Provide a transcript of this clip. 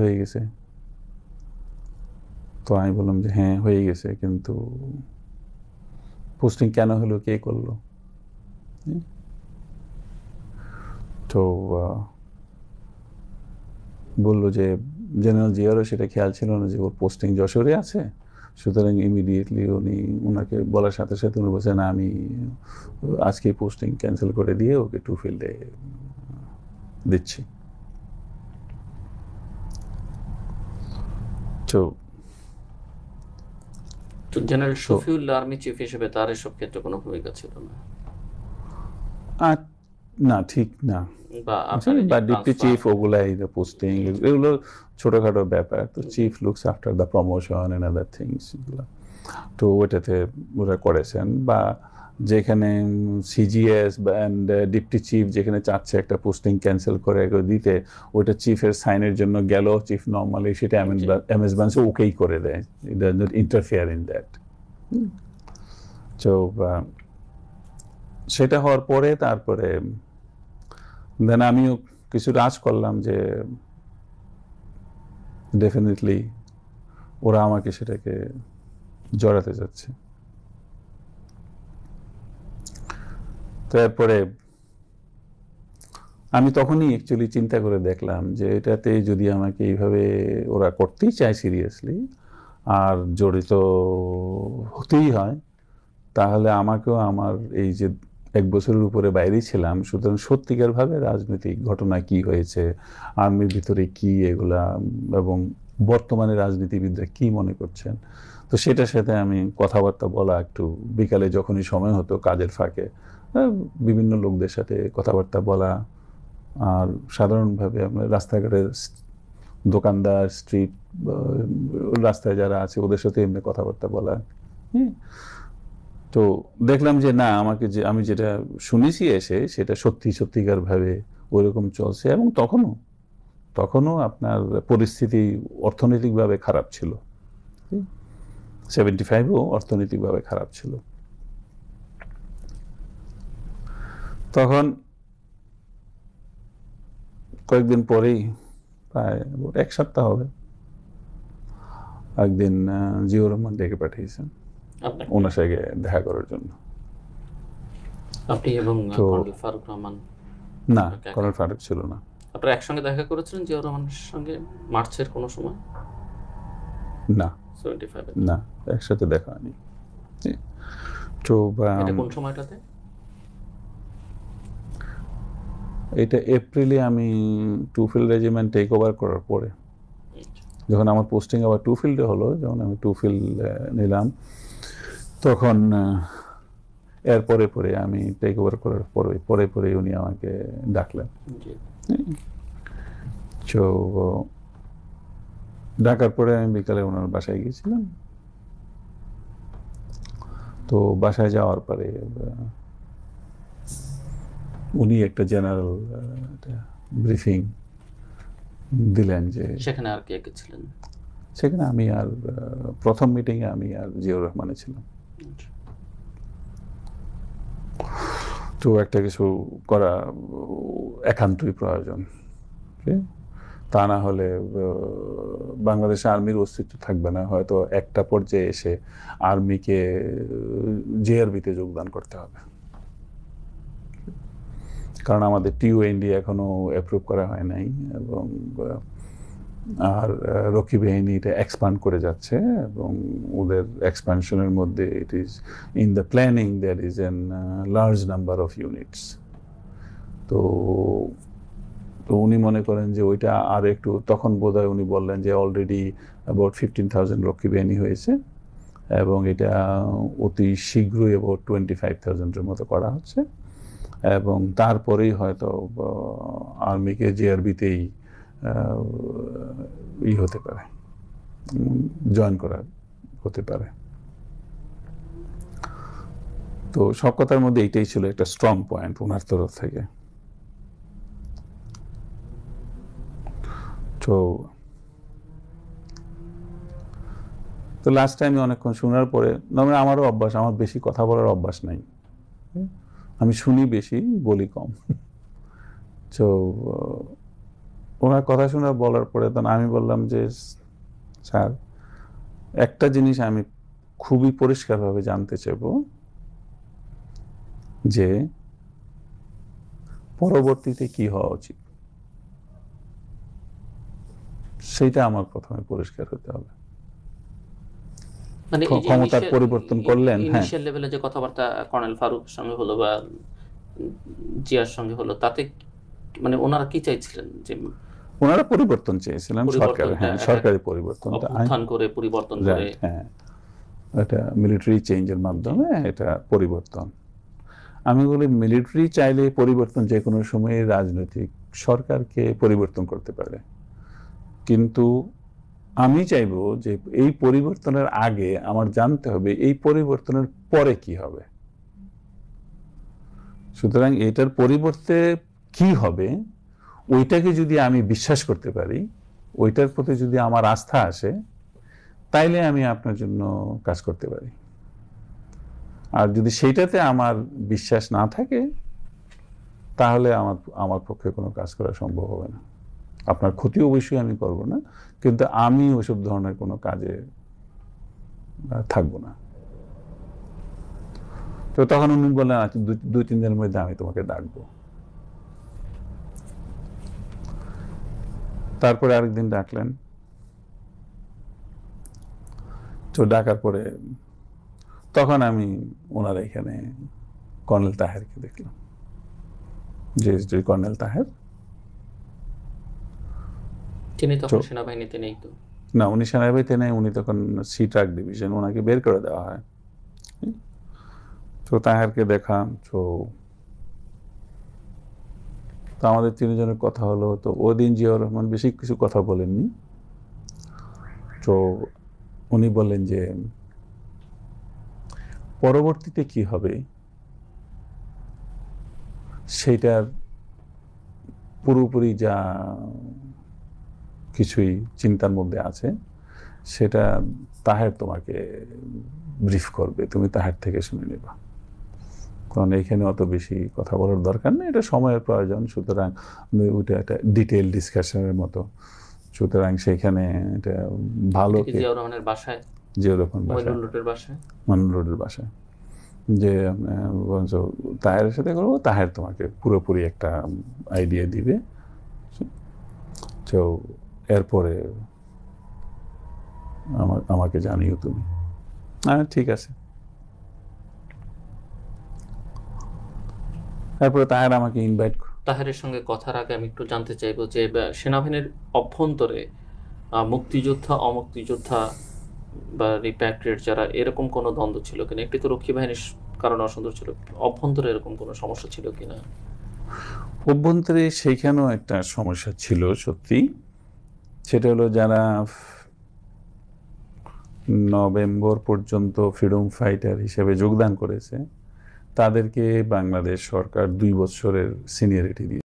হয়ে গেছে। তো আমি বললাম যে হ্যাঁ হয়ে গেছে, কিন্তু পোস্টিং কেন হলো, কে করলো? হুম। তো বললো যে জেনারেল জিয়ারও সেটা খেয়াল ছিল না যে ওর পোস্টিং যশোরে আছে, সুতরাং ইমিডিয়েটলি ওনাকে বলার সাথে সাথে উনি বলছেন আমি আজকে পোস্টিং ক্যান্সেল করে দিয়ে ওকে টু ফিল্ডে দিচ্ছি। তো তো জেনারেল তো শফিউল আর্মি চিফ হিসেবে তার এসব ক্ষেত্রে কোনো ভূমিকা ছিল না, আর না, ঠিক না। বা আপনার এই যে বা ডিপটি ট্রান্সফার। চিফ ওগুলাই পোস্টিং, এগুলো ছোটখাটো ব্যাপার। তো chief looks after the promotion and other things, এগুলো তো ওইটাতে ওরা করেছেন। বা যেখানে সিজিএস অ্যান্ড ডিপটি চিফ যেখানে চাচ্ছে একটা পোস্টিং ক্যান্সেল করে দিতে, ওইটা চিফের সাইনের জন্য গেল, চিফ নর্মালি সেটা অ্যামেজমেন্টস ওকেই করে দেয়, it does not interfere in that. তো সেটা হওয়ার পরে তারপরে দেন আমিও কিছু রাজ করলাম যে ডেফিনেটলি ওরা আমাকে সেটাকে জড়াতে যাচ্ছে। তারপরে আমি তখনই অ্যাকচুয়ালি চিন্তা করে দেখলাম যে এটাতে যদি আমাকে এইভাবে ওরা করতেই চায় সিরিয়াসলি, আর জড়িত হতেই হয়, তাহলে আমাকেও আমার এই যে এক বছরের উপরে বাইরেই ছিলাম, সুতরাং সত্যিকারভাবে রাজনৈতিক ঘটনা কি হয়েছে, আর্মির ভিতরে কি এগুলা, এবং বর্তমানে রাজনীতিবিদরা কি মনে করছেন, তো সেটার সাথে আমি কথাবার্তা বলা, একটু বিকালে যখনই সময় হতো কাজের ফাঁকে বিভিন্ন লোকদের সাথে কথাবার্তা বলা, আর সাধারণভাবে আপনার রাস্তাঘাটের দোকানদার, স্ট্রিট রাস্তায় যারা আছে ওদের সাথে এমনি কথাবার্তা বলা। হুম। তো দেখলাম যে না, আমাকে যে আমি যেটা শুনেছি এসে সেটা সত্যিকার ভাবে ওইরকম চলছে, এবং তখনও তখনও আপনার পরিস্থিতি অর্থনৈতিকভাবে খারাপ ছিল। 75ও অর্থনৈতিকভাবে খারাপ ছিল। তখন কয়েকদিন পরেই, প্রায় এক সপ্তাহ হবে, একদিন জিয়াউর রহমান ডেকে পাঠিয়েছেন আপনাকে, ওনার সঙ্গে দেখা করার জন্য। আপনি এবং তো কর্নেল ফারুক রহমান না, আপনাকে কর্নেল ফারুক ছিল না। আপনারা একসঙ্গে দেখা করেছিলেন জিয়াউর রহমানের সঙ্গে মার্চের কোনো সময়? না 75-এ? না, একসাথে দেখা হয়নি। তো এটা কোন সময়টাতে? এটা এপ্রিলে আমি two field regiment take over করার পরে, যখন আমার পোস্টিং আবার টু ফিল্ডে হলো, যখন আমি টু ফিল্ড নিলাম, তখন এর পরে পরে আমি টেক ওভার করার পরে উনি আমাকে ডাকলেন। জি। তো ডাকার পরে আমি বিকালে ওনার বাসায় গিয়েছিলাম। তো বাসায় যাওয়ার পরে উনি একটা জেনারেল ব্রিফিং দিলেন যে সেখানে আর কে কে ছিলেন? সেখানে আমি আর প্রথম মিটিংয়ে আমি আর জিয়াউর রহমানে ছিলাম। তো একটা কিছু করা একান্তই প্রয়োজন, তা না হলে বাংলাদেশে আর্মির অস্তিত্ব থাকবে না। হয়তো একটা পর্যায়ে এসে আর্মিকে জেআরবিতে যোগদান করতে হবে, কারণ আমাদের টিউএনডি এখনো অ্যাপ্রুভ করা হয় নাই, এবং আর রক্ষী বাহিনী এটা এক্সপান্ড করে যাচ্ছে, এবং ওদের এক্সপানশনের মধ্যে it is in the planning there is an large number of units. তো তো উনি মনে করেন যে ওইটা আর একটু, তখন বোধহয় উনি বললেন যে অলরেডি অ্যাবাউট 15,000 রক্ষী বাহিনী হয়েছে, এবং এটা অতি শীঘ্রই অ্যাবাউট 25,000-এর মতো করা হচ্ছে, এবং তারপরেই হয়তো আর্মিকে জেআরবিতেই হতে পারে, জয়েন করা হতে পারে। তো সব কথার মধ্যে এইটাই ছিল একটা স্ট্রং পয়েন্ট ওনার তরফ থেকে। তো লাস্ট টাইমে অনেকক্ষণ শোনার পরে, আমারও অভ্যাস, আমার বেশি কথা বলার অভ্যাস নাই, আমি শুনি বেশি, বলি কম। তো ওনার কথা শুনে বলার পরে তখন আমি বললাম যে স্যার, একটা জিনিস আমি খুবই পরিষ্কারভাবে জানতে চাইবো যে পরবর্তীতে কি হওয়া উচিত, সেইটা আমার প্রথমে পরিষ্কার হতে হবে। মানে এই যে ক্ষমতার পরিবর্তন করলেন, হ্যাঁ, ইনিশিয়াল লেভেলে যে কথাবার্তা কর্নেল ফারুকের সঙ্গে হলো বা জিয়ার সঙ্গে হলো, তাতে মানে ওনারা কি চাইছিলেন? যে ওনারা পরিবর্তন চেয়েছিলেন, সরকার, হ্যাঁ, সরকারি পরিবর্তন, অভ্যুত্থান করে পরিবর্তন করে, হ্যাঁ, এটা মিলিটারি চেঞ্জের মাধ্যমে এটা পরিবর্তন। আমি বলি মিলিটারি চাইলে পরিবর্তন যে কোনো সময় রাজনৈতিক সরকারকে পরিবর্তন করতে পারে, কিন্তু আমি চাইবো যে এই পরিবর্তনের আগে আমার জানতে হবে এই পরিবর্তনের পরে কি হবে। সুতরাং এটার পরিবর্তে কি হবে ওইটাকে যদি আমি বিশ্বাস করতে পারি, ওইটার প্রতি যদি আমার আস্থা আসে, তাইলে আমি আপনার জন্য কাজ করতে পারি। আর যদি সেইটাতে আমার বিশ্বাস না থাকে, তাহলে আমার পক্ষে কোনো কাজ করা সম্ভব হবে না। আপনার ক্ষতি অবশ্যই আমি করব না, কিন্তু আমি ওইসব ধরনের কোনো কাজে থাকবো না। তো তখন উনি বললেন, আচ্ছা 2-3 দিনের মধ্যে আমি তোমাকে ডাকবো। তারপরে আরেকদিন ডাকলেন। তো ডাকার পরে তখন আমি ওনার এখানে কর্নেল তাহেরকে দেখলাম, যে কর্নেল তাহের। তিনি তখন সেনাবাহিনীতে নেই তো? না, উনি সেনাবাহিনীতে নেই, উনি তখন সি ট্রাক ডিভিশন, ওনাকে বের করে দেওয়া হয়। তো তাহেরকে দেখা, তো আমাদের তিনজনের কথা হলো। তো ওদিন জিয়াউর রহমান বেশি কিছু কথা বলেননি। তো উনি বললেন যে পরবর্তীতে কি হবে সেটার পুরোপুরি যা কিছুই চিন্তার মধ্যে আছে সেটা তাহের তোমাকে ব্রিফ করবে, তুমি তাহের থেকে শুনে নেবা, কারণ এইখানে অত বেশি কথা বলার দরকার নেই, এটা সময়ের প্রয়োজন। সুতরাং ওইটা একটা ডিটেইল ডিসকাশনের মতো, সুতরাং সেইখানে এটা ভালো। জিয়াউর রহমানের বাসায়, জিয়াউর রহমান মইনুল রোডের বাসায়, মইনুল রোডের বাসায়, যে তাহের সাথে করবো, তাহের তোমাকে পুরোপুরি একটা আইডিয়া দিবে। তো এরপরে আমাকে জানিও তুমি। হ্যাঁ, ঠিক আছে। তারপরে তাহের আমাকে ইনভাইট। তাহেরের সঙ্গে কথার আগে আমি একটু জানতে চাইবো যে সেনাবাহিনীর অভ্যন্তরে মুক্তিযোদ্ধা অমুক্তিযোদ্ধা বা রিপ্যাট্রিয়েট যারা, এরকম কোনো দ্বন্দ্ব ছিল কিনা? একটি তো রক্ষী বাহিনীর কারণে অসন্তোষ ছিল, অভ্যন্তরে এরকম কোনো সমস্যা ছিল কিনা? অভ্যন্তরে সেইখানেও একটা সমস্যা ছিল সত্যি। সেটা হলো যারা নভেম্বর পর্যন্ত ফ্রিডম ফাইটার হিসেবে যোগদান করেছে তাদেরকে বাংলাদেশ সরকার 2 বছরের সিনিয়রিটি দিয়েছে।